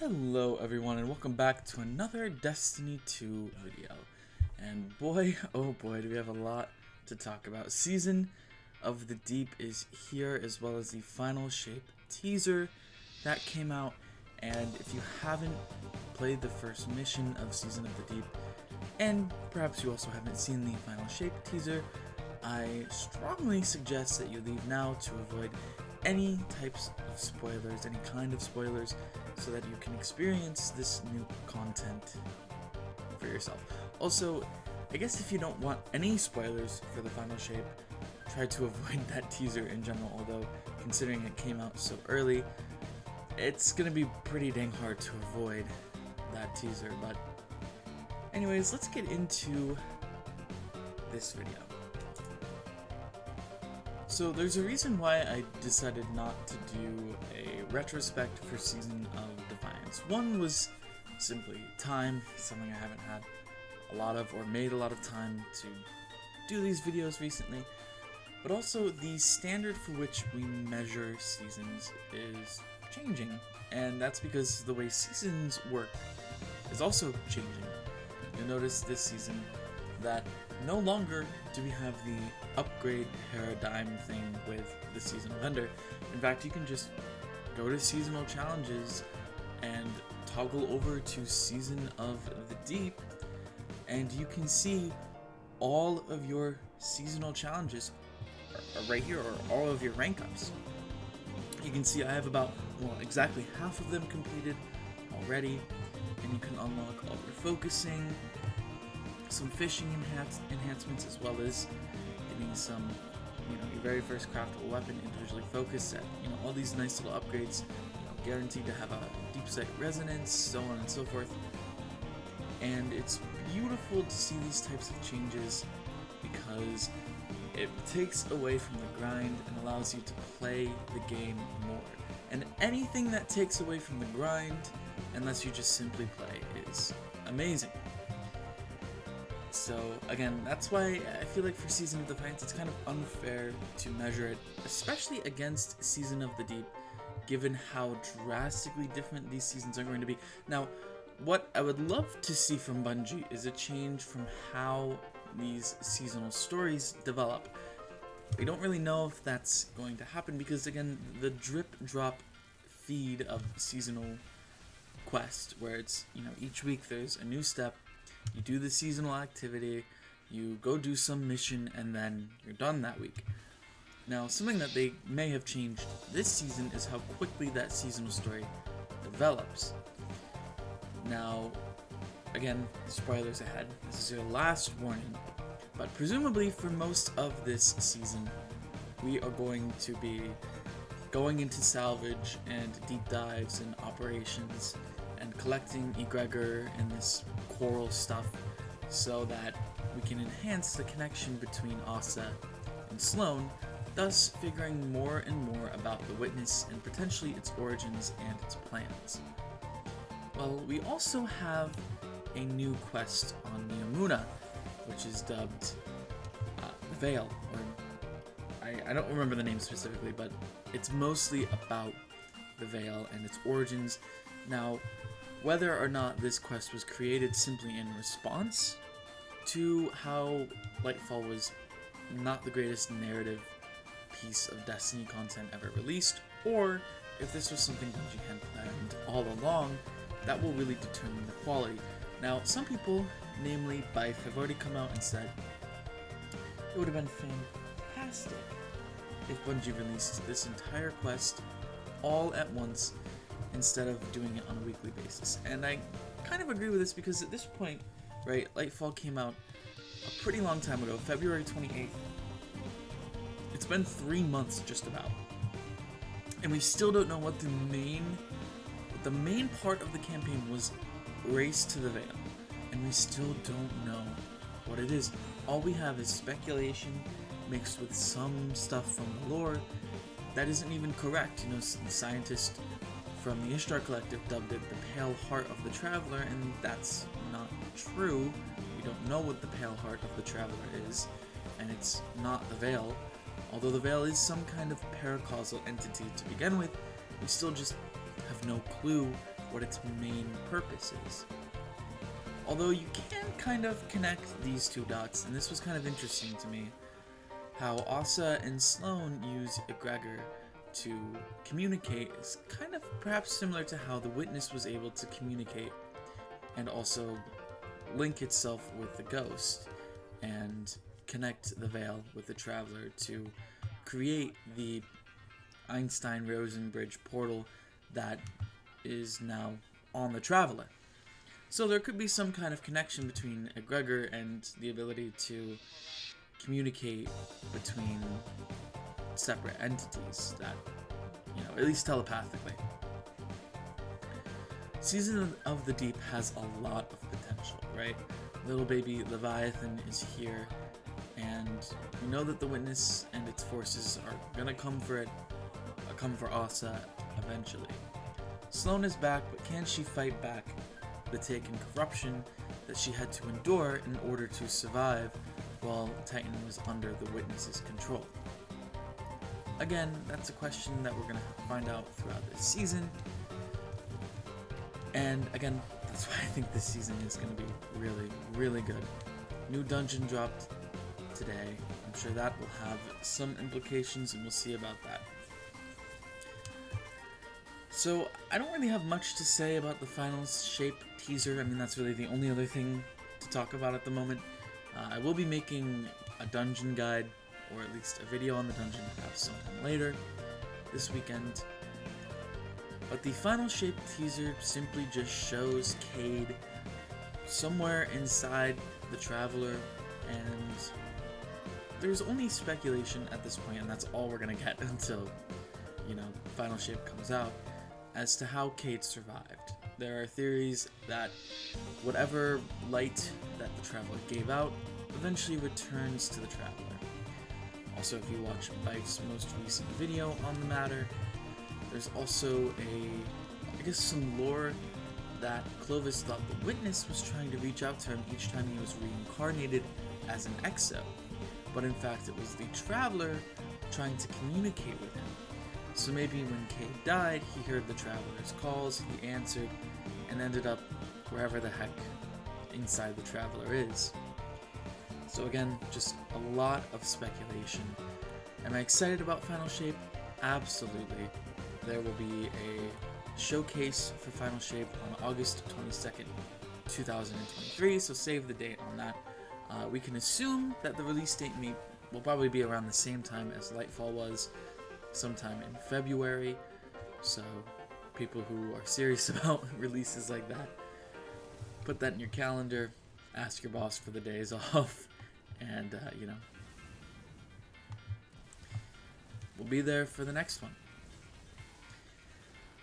Hello everyone and welcome back to another Destiny 2 video. And boy, oh boy, do we have a lot to talk about. Season of the Deep is here, as well as the final shape teaser that came out. And if you haven't played the first mission of Season of the Deep, and perhaps you also haven't seen the final shape teaser, I strongly suggest that you leave now to avoid any types of spoilers, any kind of spoilers, so that you can experience this new content for yourself. Also, I guess if you don't want any spoilers for the final shape, try to avoid that teaser in general, although considering it came out so early, it's gonna be pretty dang hard to avoid that teaser. But anyways, let's get into this video. So there's a reason why I decided not to do a retrospect for Season of Defiance. One was simply time, something I haven't had a lot of, or made a lot of time to do these videos recently, but also the standard for which we measure seasons is changing, and that's because the way seasons work is also changing. You'll notice this season that no longer do we have the upgrade paradigm thing with the seasonal vendor. In fact, you can just go to seasonal challenges and toggle over to Season of the Deep, and you can see all of your seasonal challenges are right here, or all of your rank ups. You can see I have about, well, exactly half of them completed already, and you can unlock all your focusing, some fishing enhancements, as well as getting some, your very first craftable weapon individually focused at, all these nice little upgrades, guaranteed to have a deep sight resonance, so on and so forth. And it's beautiful to see these types of changes because it takes away from the grind and allows you to play the game more. And anything that takes away from the grind and lets you just simply play is amazing. So again, that's why I feel like for Season of Defiance it's kind of unfair to measure it, especially against Season of the Deep, given how drastically different these seasons are going to be. Now, what I would love to see from Bungie is a change from how these seasonal stories develop. We don't really know if that's going to happen because, again, the drip-drop feed of seasonal quest, where it's, each week there's a new step, you do the seasonal activity, you go do some mission, and then you're done that week. Now, something that they may have changed this season is how quickly that seasonal story develops. Now, again, spoilers ahead, this is your last warning, but presumably for most of this season, we are going to be going into salvage and deep dives and operations and collecting egregor and this coral stuff so that we can enhance the connection between Asa and Sloane, thus figuring more and more about the Witness and potentially its origins and its plans. Well, we also have a new quest on Neomuna, which is dubbed the Veil, or I don't remember the name specifically, but it's mostly about the Veil and its origins. Now, whether or not this quest was created simply in response to how Lightfall was not the greatest narrative piece of Destiny content ever released, or if this was something Bungie had planned all along, that will really determine the quality. Now, some people, namely Bife, have already come out and said it would have been fantastic if Bungie released this entire quest all at once instead of doing it on a weekly basis. And I kind of agree with this because at this point, right, Lightfall came out a pretty long time ago, February 28th. It's been 3 months just about. And we still don't know what the main part of the campaign was. Race to the Veil. And we still don't know what it is. All we have is speculation mixed with some stuff from the lore that isn't even correct. The scientist from the Ishtar Collective dubbed it the Pale Heart of the Traveler, and that's not true. We don't know what the Pale Heart of the Traveler is, and it's not the Veil. Although the Veil is some kind of paracausal entity to begin with, we still just have no clue what its main purpose is. Although you can kind of connect these two dots, and this was kind of interesting to me, how Asa and Sloane use egregor to communicate is kind of perhaps similar to how the witness was able to communicate and also link itself with the ghost and connect the veil with the traveler to create the Einstein-Rosen bridge portal that is now on the traveler. So there could be some kind of connection between egregor and the ability to communicate between separate entities that, at least telepathically. Season of the Deep has a lot of potential, right? Little baby Leviathan is here, and we know that the Witness and its forces are gonna come for Asa eventually. Sloane is back, but can she fight back the taken corruption that she had to endure in order to survive while Titan was under the Witness's control? Again, that's a question that we're gonna find out throughout this season. And again, that's why I think this season is going to be really, really good. New dungeon dropped today. I'm sure that will have some implications, and we'll see about that. So, I don't really have much to say about the final shape teaser. I mean, that's really the only other thing to talk about at the moment. I will be making a dungeon guide, or at least a video on the dungeon perhaps sometime later this weekend. But the final shape teaser simply just shows Cade somewhere inside the Traveler, and there's only speculation at this point, and that's all we're gonna get until, final shape comes out, as to how Cade survived. There are theories that whatever light that the Traveler gave out eventually returns to the Traveler. Also, if you watch Bike's most recent video on the matter, there's also some lore that Clovis thought the Witness was trying to reach out to him each time he was reincarnated as an exo, but in fact it was the Traveler trying to communicate with him. So maybe when Cade died, he heard the Traveler's calls, he answered, and ended up wherever the heck inside the Traveler is. So again, just a lot of speculation. Am I excited about Final Shape? Absolutely. There will be a showcase for Final Shape on August 22nd, 2023, so save the date on that. We can assume that the release date will probably be around the same time as Lightfall was, sometime in February, so people who are serious about releases like that, put that in your calendar, ask your boss for the days off, and, we'll be there for the next one.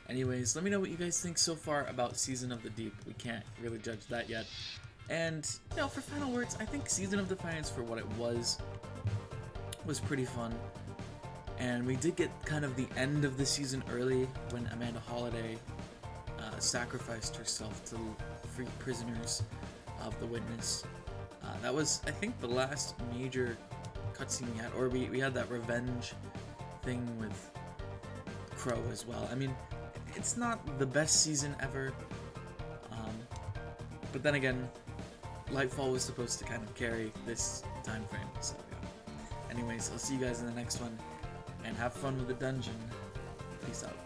Anyways, let me know what you guys think so far about Season of the Deep. We can't really judge that yet. And, for final words, I think Season of Defiance, for what it was pretty fun. And we did get kind of the end of the season early when Amanda Holiday sacrificed herself to free prisoners of the Witness. That was, I think, the last major cutscene we had, or we had that revenge thing with Crow as well. I mean, it's not the best season ever, but then again, Lightfall was supposed to kind of carry this time frame, so yeah. Anyways, I'll see you guys in the next one, and have fun with the dungeon. Peace out.